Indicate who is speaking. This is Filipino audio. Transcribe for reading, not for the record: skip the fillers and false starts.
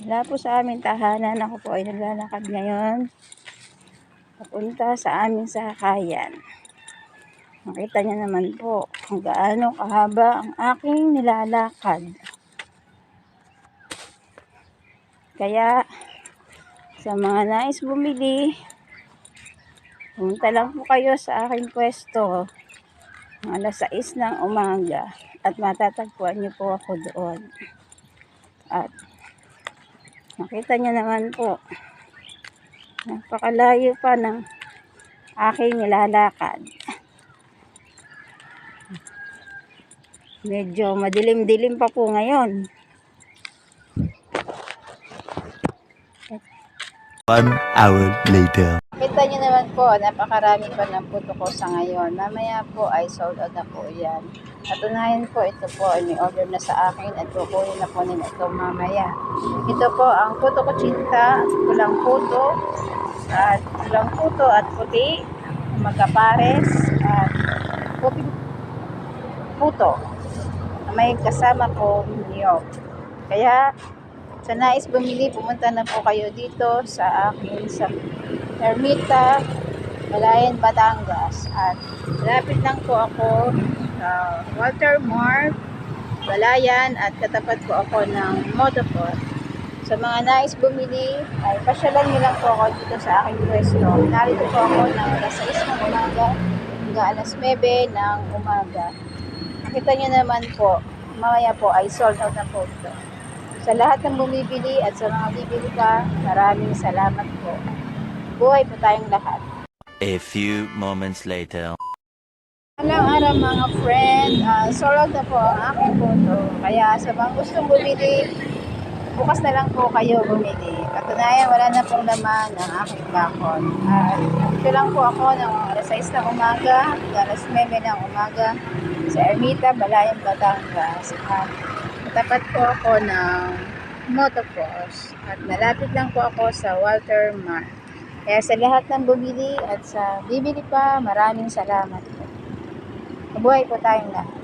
Speaker 1: Wala po sa aming tahanan. Ako po ay naglalakad ngayon papunta sa aming sakayan. Makita niyo naman po kung gaano kahaba ang aking nilalakad. Kaya sa mga nais bumili, pumunta lang po kayo sa aking pwesto alas 6 ng umaga at matatagpuan niyo po ako doon. At makita niyo naman po, napakalayo pa ng aking nilalakad. Medyo madilim-dilim pa po ngayon.
Speaker 2: 1 hour later.
Speaker 1: Kita nyo naman po, napakarami pa ng puto ko sa ngayon. Mamaya po ay sold out na po yan. At unahin po, ito po ay may order na sa akin at kukunin na po nila ito mamaya. Ito po ang puto ko chinta, pulang puto at puti, magkapares at puti puto. May kasama po niyog. Kaya sa nais bumili, pumunta na po kayo dito sa akin sa Ermita, Balayan, Batangas. At malapit lang po ako sa Walter Mart, Balayan, at katapat po ako ng Motoport. Sa mga nais bumili, ay pasyalan niyo lang po ako dito sa aking pwesto. Narito po ako ng alas 6 ng umaga hanggang alas 9 ng umaga. Nakita niyo naman po, mamaya po ay sold out na po ito. Sa lahat ng bumibili at sa mga bibili pa, maraming salamat po. Buhay po tayong lahat.
Speaker 2: A few moments later.
Speaker 1: Alang araw mga friend, sold out na po ang aking puto. Kaya sa mga gustong bumili, bukas na lang po kayo bumili. Katunayan, wala na pong laman ang aking bakod. Ito lang po ako ng alas 6 ng umaga, alas 9 ng umaga sa Ermita, Balayan, Batangas. Tapat po ako ng Motoport at malapit lang po ako sa Walter Mart. Kaya sa lahat ng bumili at sa bibili pa, maraming salamat po. Mabuhay po tayong lahat.